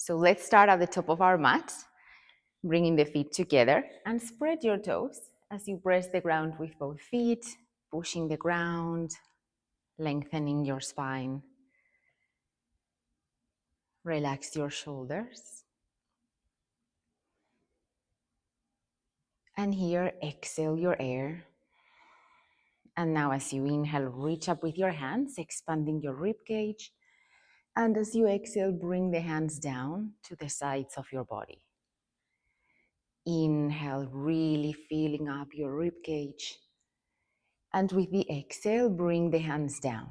So let's start at the top of our mat, bringing the feet together and spread your toes as you press the ground with both feet, pushing the ground, lengthening your spine. Relax your shoulders. And here, exhale your air. And now as you inhale, reach up with your hands, expanding your rib cage. And as you exhale, bring the hands down to the sides of your body. Inhale, really filling up your rib cage. And with the exhale, bring the hands down.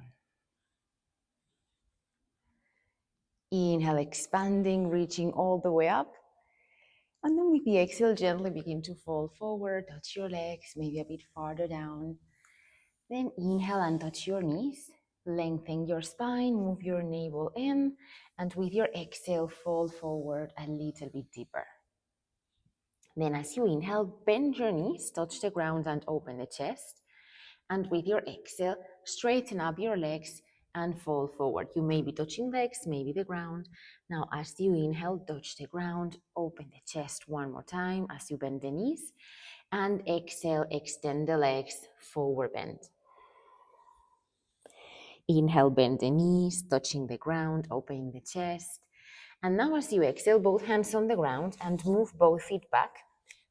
Inhale, expanding, reaching all the way up. And then with the exhale, gently begin to fall forward, touch your legs, maybe a bit farther down. Then inhale and touch your knees. Lengthen your spine, move your navel in, and with your exhale, fall forward a little bit deeper. Then as you inhale, bend your knees, touch the ground and open the chest. And with your exhale, straighten up your legs and fall forward. You may be touching legs, maybe the ground. Now as you inhale, touch the ground, open the chest one more time as you bend the knees. And exhale, extend the legs, forward bend. Inhale, bend the knees, touching the ground, opening the chest. And now as you exhale, both hands on the ground and move both feet back,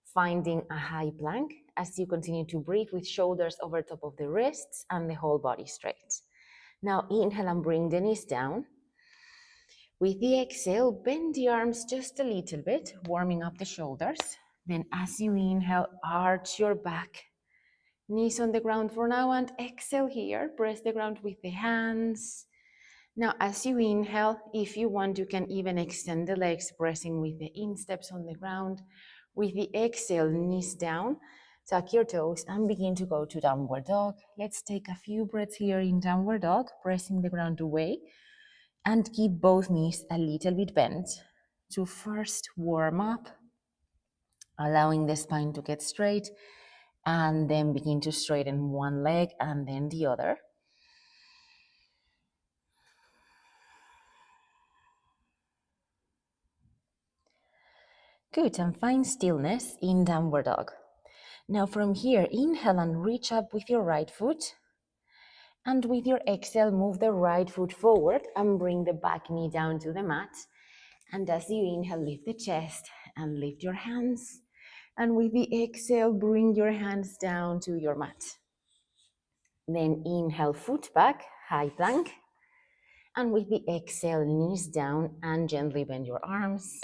finding a high plank as you continue to breathe with shoulders over top of the wrists and the whole body straight. Now inhale and bring the knees down. With the exhale, bend the arms just a little bit, warming up the shoulders. Then as you inhale, arch your back. Knees on the ground for now and exhale here. Press the ground with the hands. Now, as you inhale, if you want, you can even extend the legs, pressing with the insteps on the ground. With the exhale, knees down, tuck your toes and begin to go to downward dog. Let's take a few breaths here in downward dog, pressing the ground away and keep both knees a little bit bent to first warm up, allowing the spine to get straight, and then begin to straighten one leg and then the other. Good, and find stillness in downward dog. Now from here, inhale and reach up with your right foot. And with your exhale, move the right foot forward and bring the back knee down to the mat. And as you inhale, lift the chest and lift your hands. And with the exhale, bring your hands down to your mat. Then inhale, foot back, high plank. And with the exhale, knees down and gently bend your arms.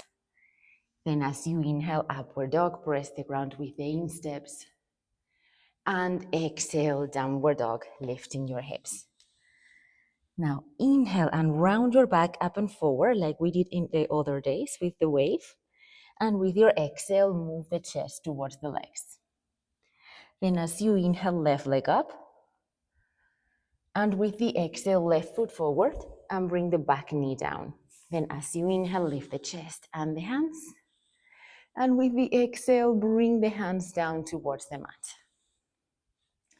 Then as you inhale, upward dog, press the ground with the insteps. And exhale, downward dog, lifting your hips. Now inhale and round your back up and forward like we did in the other days with the wave. And with your exhale, move the chest towards the legs. Then as you inhale, left leg up. And with the exhale, left foot forward and bring the back knee down. Then as you inhale, lift the chest and the hands. And with the exhale, bring the hands down towards the mat.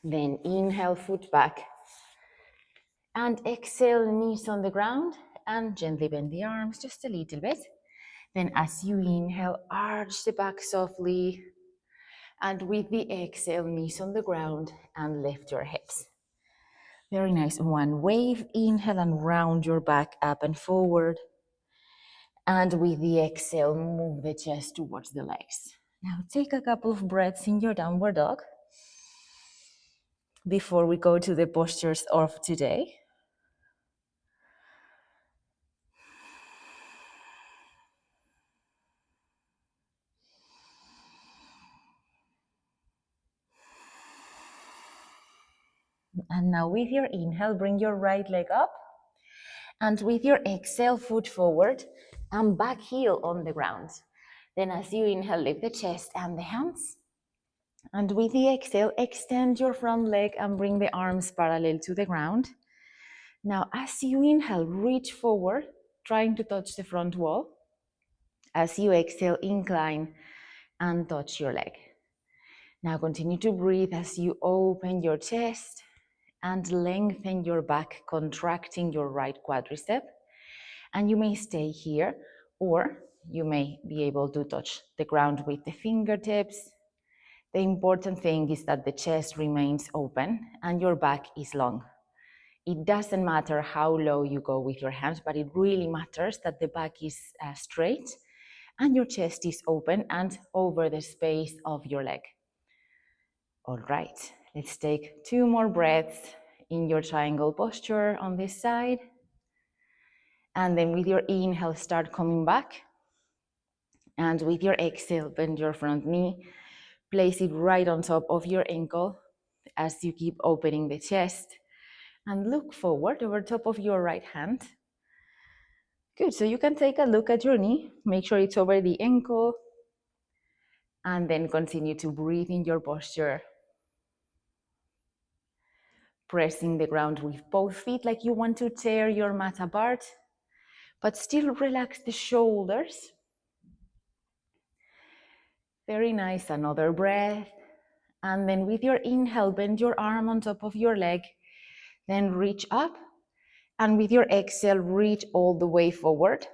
Then inhale, foot back. And exhale, knees on the ground. And gently bend the arms just a little bit. Then as you inhale, arch the back softly. And with the exhale, knees on the ground and lift your hips. Very nice. One wave, inhale and round your back up and forward. And with the exhale, move the chest towards the legs. Now take a couple of breaths in your downward dog before we go to the postures of today. And now with your inhale, bring your right leg up. And with your exhale, foot forward and back heel on the ground. Then as you inhale, lift the chest and the hands. And with the exhale, extend your front leg and bring the arms parallel to the ground. Now, as you inhale, reach forward, trying to touch the front wall. As you exhale, incline and touch your leg. Now continue to breathe as you open your chest and lengthen your back, contracting your right quadricep. And you may stay here, Or you may be able to touch the ground with the fingertips. The important thing is that the chest remains open and your back is long. It doesn't matter how low you go with your hands, but it really matters that the back is straight and your chest is open and over the space of your leg. All right, let's take 2 more breaths in your triangle posture on this side. And then with your inhale, start coming back. And with your exhale, bend your front knee. Place it right on top of your ankle as you keep opening the chest. And look forward over top of your right hand. Good, so you can take a look at your knee. Make sure it's over the ankle. And then continue to breathe in your posture. Pressing the ground with both feet like you want to tear your mat apart. But still relax the shoulders. Very nice, another breath. And then with your inhale, bend your arm on top of your leg. Then reach up. And with your exhale, reach all the way forward,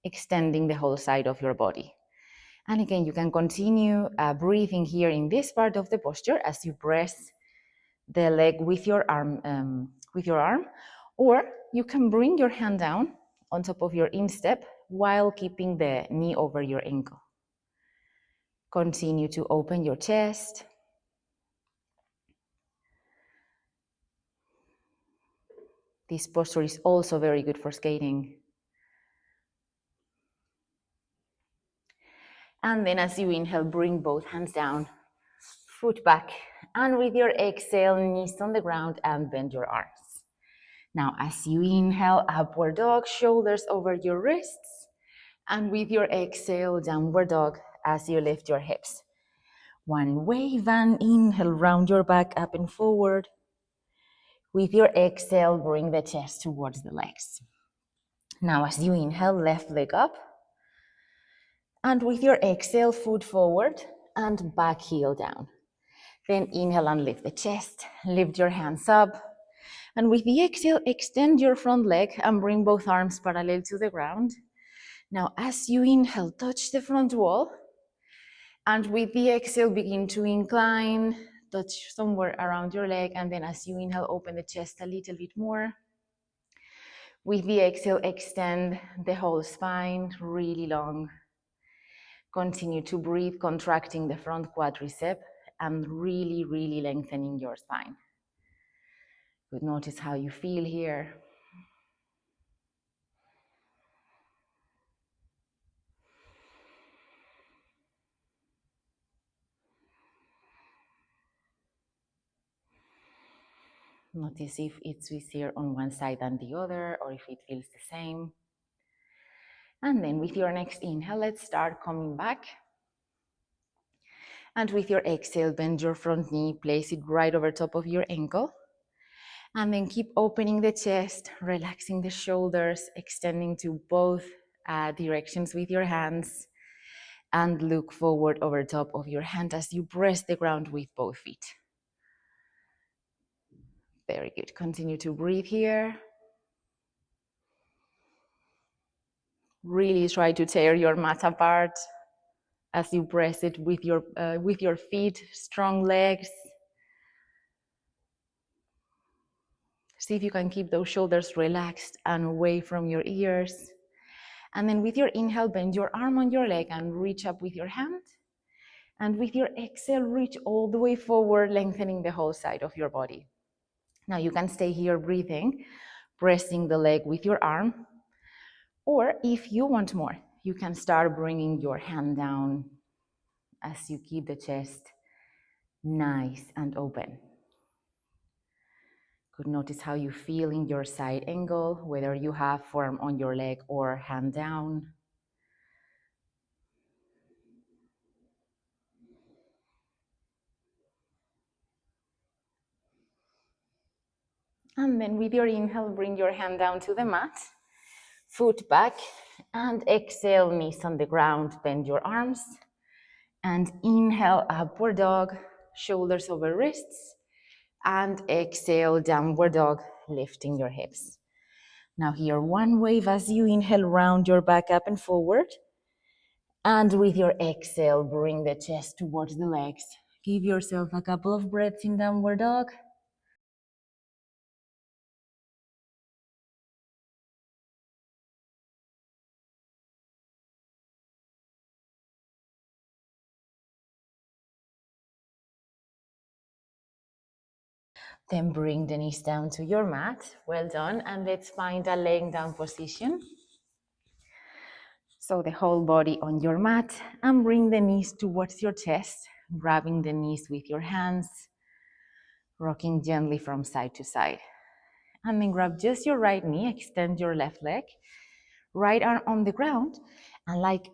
extending the whole side of your body. And again, you can continue breathing here in this part of the posture as you press the leg with your arm, or you can bring your hand down on top of your instep while keeping the knee over your ankle. Continue to open your chest. This posture is also very good for skating. And then as you inhale, bring both hands down, foot back, and with your exhale, knees on the ground and bend your arms. Now, as you inhale, upward dog, shoulders over your wrists, and with your exhale, downward dog as you lift your hips. One wave and inhale, round your back up and forward. With your exhale, bring the chest towards the legs. Now, as you inhale, left leg up. And with your exhale, foot forward and back heel down. Then inhale and lift the chest, lift your hands up. And with the exhale, extend your front leg and bring both arms parallel to the ground. Now, as you inhale, touch the front wall. And with the exhale, begin to incline, touch somewhere around your leg. And then as you inhale, open the chest a little bit more. With the exhale, extend the whole spine, really long. Continue to breathe, contracting the front quadricep and really, really lengthening your spine. Good, notice how you feel here. Notice if it's easier on one side than the other, or if it feels the same. And then with your next inhale, let's start coming back. And with your exhale, bend your front knee, place it right over top of your ankle. And then keep opening the chest, relaxing the shoulders, extending to both directions with your hands. And look forward over top of your hand as you press the ground with both feet. Very good. Continue to breathe here. Really try to tear your mat apart as you press it with your feet, strong legs. See if you can keep those shoulders relaxed and away from your ears. And then with your inhale, bend your arm on your leg and reach up with your hand. And with your exhale, reach all the way forward, lengthening the whole side of your body. Now you can stay here breathing, pressing the leg with your arm. Or if you want more, you can start bringing your hand down as you keep the chest nice and open. Good, notice how you feel in your side angle, whether you have forearm on your leg or hand down. And then with your inhale, bring your hand down to the mat, foot back, and exhale, knees on the ground, bend your arms. And inhale, upward dog, shoulders over wrists. And exhale, downward dog, lifting your hips. Now here, one wave as you inhale, round your back up and forward. And with your exhale, bring the chest towards the legs. Give yourself a couple of breaths in downward dog. Then bring the knees down to your mat. Well done. And let's find a laying down position. So the whole body on your mat, and bring the knees towards your chest, grabbing the knees with your hands, rocking gently from side to side. And then grab just your right knee, extend your left leg, right arm on the ground. And like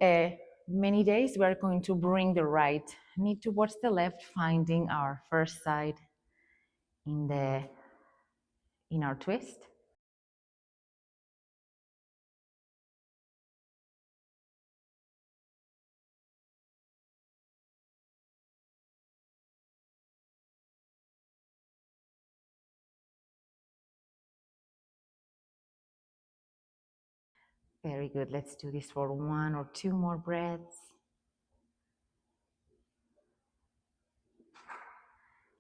many days, we're going to bring the right knee towards the left, finding our first side in our twist. Very good. Let's do this for 1 or 2 more breaths.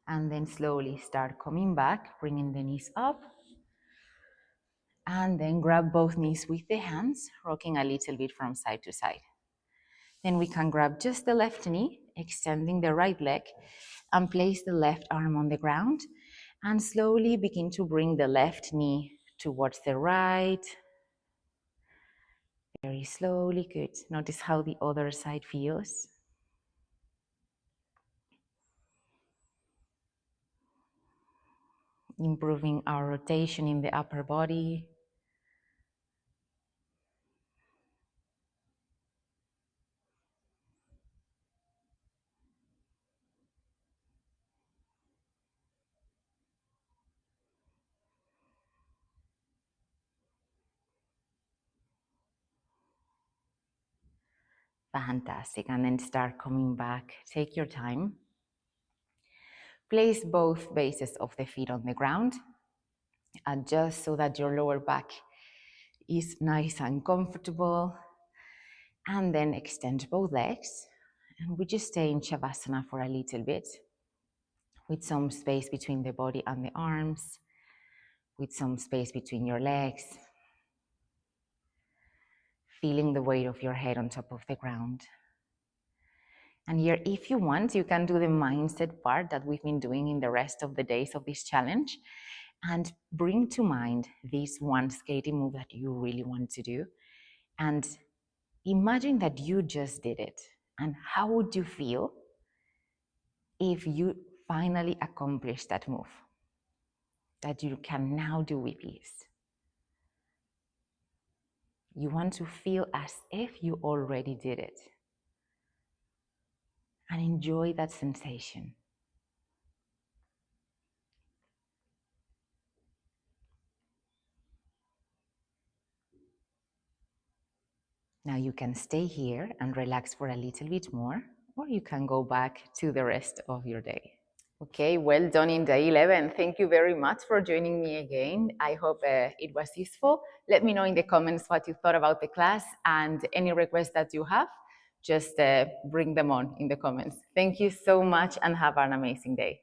And then slowly start coming back, bringing the knees up. And then grab both knees with the hands, rocking a little bit from side to side. Then we can grab just the left knee, extending the right leg, and place the left arm on the ground. And slowly begin to bring the left knee towards the right. Very slowly, good. Notice how the other side feels. Improving our rotation in the upper body. Fantastic. And then start coming back. Take your time. Place both bases of the feet on the ground. Adjust so that your lower back is nice and comfortable. And then extend both legs. And we just stay in Shavasana for a little bit, with some space between the body and the arms, with some space between your legs, feeling the weight of your head on top of the ground. And here, if you want, you can do the mindset part that we've been doing in the rest of the days of this challenge, and bring to mind this one skating move that you really want to do. And imagine that you just did it. And how would you feel if you finally accomplished that move that you can now do with ease? You want to feel as if you already did it. And enjoy that sensation. Now you can stay here and relax for a little bit more, or you can go back to the rest of your day. Okay, well done in day 11. Thank you very much for joining me again. I hope it was useful. Let me know in the comments what you thought about the class, and any requests that you have, just bring them on in the comments. Thank you so much and have an amazing day.